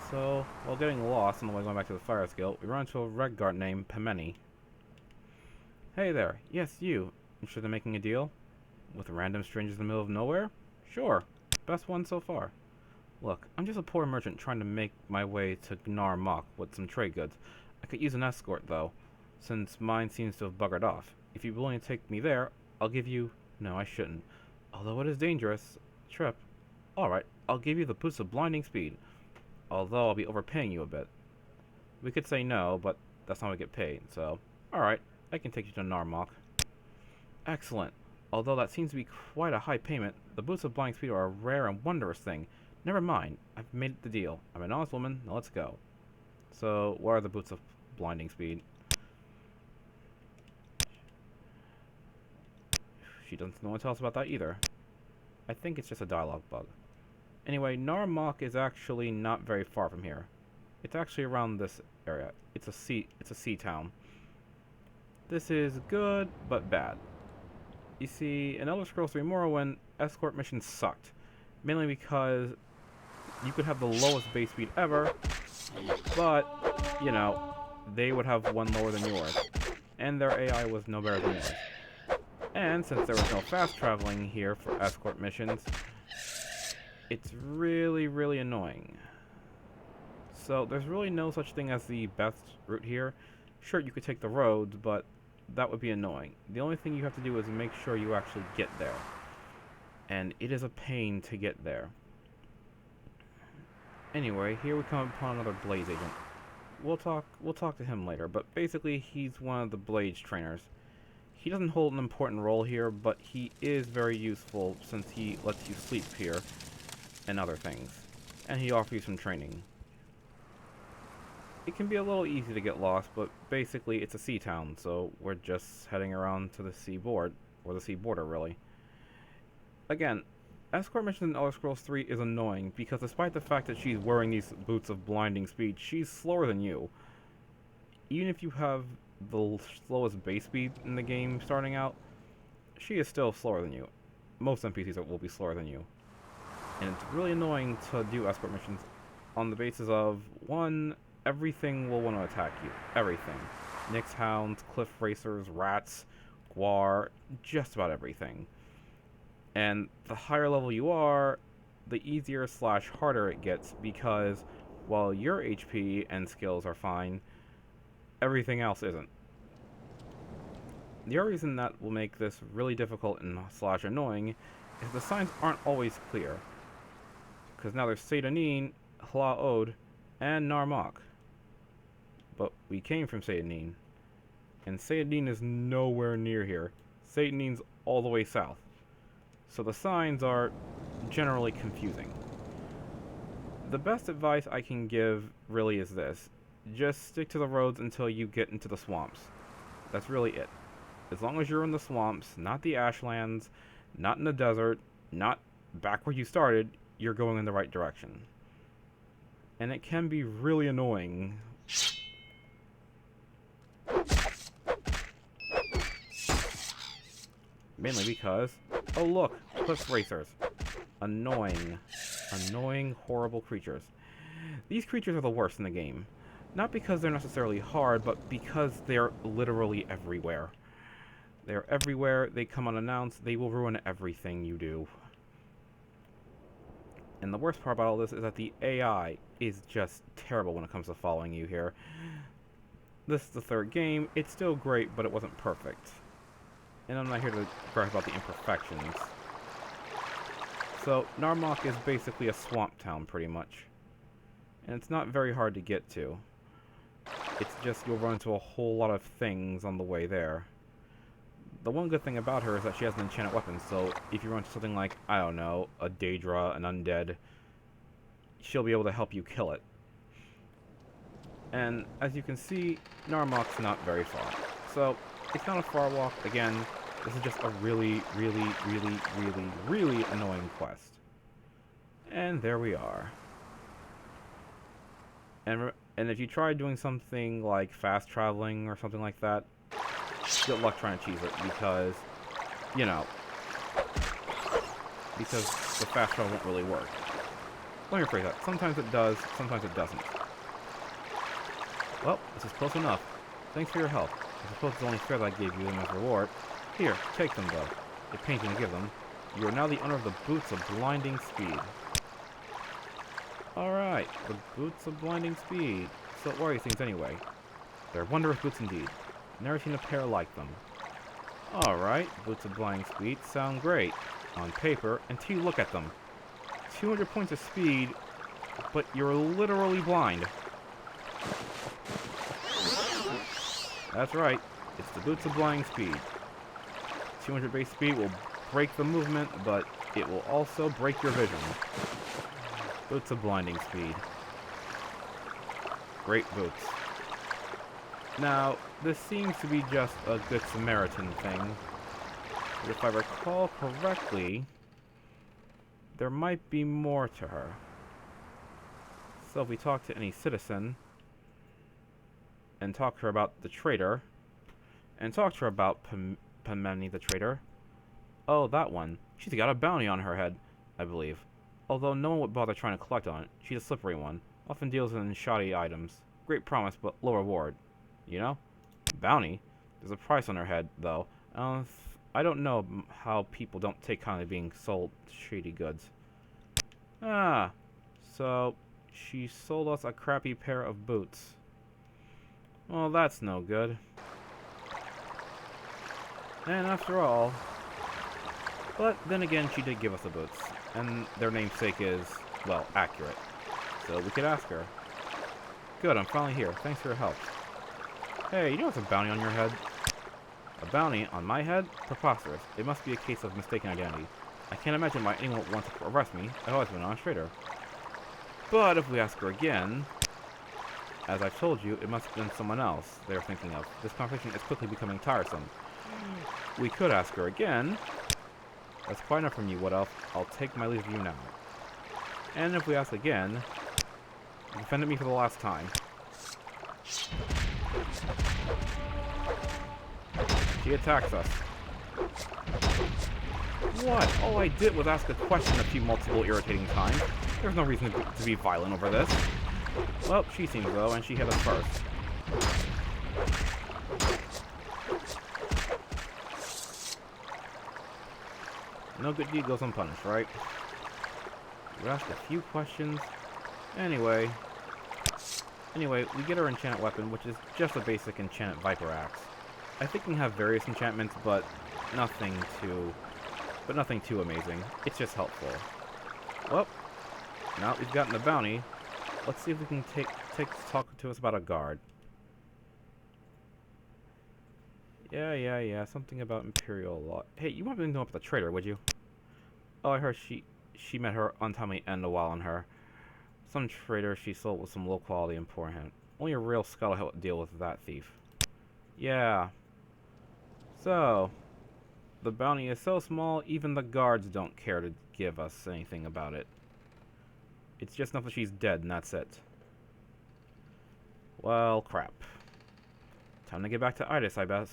So, while getting lost on the way going back to the Fires Guild, we run into a red guard named Pemenie. Hey there, yes you. Interested in making a deal? With random strangers in the middle of nowhere? Sure, best one so far. Look, I'm just a poor merchant trying to make my way to Gnar Mok with some trade goods. I could use an escort though, since mine seems to have buggered off. If you're willing to take me there, I'll give you... No, I shouldn't. Although it is dangerous. Trip. Alright, I'll give you the boost of blinding speed. Although I'll be overpaying you a bit. We could say no, but that's not how we get paid, so... Alright, I can take you to Narmok. Excellent. Although that seems to be quite a high payment, the boots of blinding speed are a rare and wondrous thing. Never mind, I've made the deal. I'm an honest woman, now let's go. So, what are the boots of blinding speed? She doesn't want to tell us about that either. I think it's just a dialogue bug. Anyway, Narmok is actually not very far from here. It's actually around this area. It's a sea town. This is good, but bad. You see, in Elder Scrolls 3 Morrowind, escort missions sucked. Mainly because you could have the lowest base speed ever, but, you know, they would have one lower than yours. And their AI was no better than yours. And since there was no fast traveling here for escort missions, it's really, really annoying. So there's really no such thing as the best route here. Sure, you could take the roads, but that would be annoying. The only thing you have to do is make sure you actually get there. And it is a pain to get there. Anyway, here we come upon another Blaze agent. We'll talk to him later, but basically he's one of the Blaze trainers. He doesn't hold an important role here, but he is very useful since he lets you sleep here and other things. And he offers you some training. It can be a little easy to get lost, but basically it's a sea town, so we're just heading around to the seaboard, or the sea border really. Again, escort missions in Elder Scrolls 3 is annoying, because despite the fact that she's wearing these boots of blinding speed, she's slower than you. Even if you have the slowest base speed in the game starting out, she is still slower than you. Most NPCs will be slower than you. And it's really annoying to do escort missions on the basis of, one, everything will want to attack you. Everything. Nyx hounds, cliff racers, rats, guar, just about everything. And the higher level you are, the easier / harder it gets, because while your HP and skills are fine, everything else isn't. The other reason that will make this really difficult and / annoying is the signs aren't always clear. Because now there's Seydanine, Hlaod, and Narmok. But we came from Seydanine. And Seydanine is nowhere near here. Seydanine's all the way south. So the signs are generally confusing. The best advice I can give really is this. Just stick to the roads until you get into the swamps. That's really it. As long as you're in the swamps, not the ashlands, not in the desert, not back where you started, you're going in the right direction. And it can be really annoying. Mainly because, oh look, cliff racers. Annoying, horrible creatures. These creatures are the worst in the game. Not because they're necessarily hard, but because they're literally everywhere. They're everywhere, they come unannounced, they will ruin everything you do. And the worst part about all this is that the AI is just terrible when it comes to following you here. This is the third game, it's still great, but it wasn't perfect. And I'm not here to gripe about the imperfections. So, Narmok is basically a swamp town, pretty much. And it's not very hard to get to. It's just you'll run into a whole lot of things on the way there. The one good thing about her is that she has an enchanted weapon, so if you run into something like, I don't know, a Daedra, an undead, she'll be able to help you kill it. And as you can see, Narmok's not very far. So, it's not a far walk. Again, this is just a really, really, really, really, really annoying quest. And there we are. And if you try doing something like fast traveling or something like that, good luck trying to cheese it, because, you know, because the fast travel won't really work. Let me rephrase that. Sometimes it does, sometimes it doesn't. Well, this is close enough. Thanks for your help. I suppose it's only fair that I gave you them as reward. Here, take them though. It pains me to give them. You are now the owner of the Boots of Blinding Speed. Alright, the Boots of Blinding Speed. So what are these things anyway? They're wondrous boots indeed. Never seen a pair like them. Alright, Boots of Blinding Speed sound great. On paper, until you look at them. 200 points of speed, but you're literally blind. That's right, it's the Boots of Blinding Speed. 200 base speed will break the movement, but it will also break your vision. Boots of Blinding Speed. Great boots. Now, this seems to be just a Good Samaritan thing, but if I recall correctly, there might be more to her. So if we talk to any citizen, and talk to her about the traitor, and talk to her about Pemenie the traitor. Oh, that one. She's got a bounty on her head, I believe. Although no one would bother trying to collect on it. She's a slippery one. Often deals in shoddy items. Great promise, but low reward. You know? Bounty? There's a price on her head, though. I don't know how people don't take kindly being sold shady goods. Ah, so she sold us a crappy pair of boots. Well, that's no good. And after all... But then again, she did give us the boots. And their namesake is, well, accurate. So we could ask her. Good, I'm finally here. Thanks for your help. Hey, you know what's a bounty on your head? A bounty on my head? Preposterous. It must be a case of mistaken identity. I can't imagine why anyone would want to arrest me. I've always been an honest trader. But if we ask her again... As I've told you, it must have been someone else they were thinking of. This conversation is quickly becoming tiresome. We could ask her again. That's quite enough from you, what else? I'll take my leave of you now. And if we ask again, you offended me for the last time. She attacks us. What? All I did was ask a question a few multiple irritating times. There's no reason to be violent over this. Well, she seems though, and she hit us first. No good deed goes unpunished, right? We asked a few questions. Anyway, we get our enchanted weapon, which is just a basic enchanted Viper Axe. I think we can have various enchantments, but nothing too amazing. It's just helpful. Well, now that we've gotten the bounty, let's see if we can talk to us about a guard. Yeah, something about Imperial law. Hey, you wouldn't know about the traitor, would you? Oh, I heard she met her untimely end a while on her. Some traitor she sold with some low-quality and poor hand. Only a real scholar would deal with that thief. Yeah. So, the bounty is so small, even the guards don't care to give us anything about it. It's just enough that she's dead, and that's it. Well, crap. Time to get back to Idis, I bet.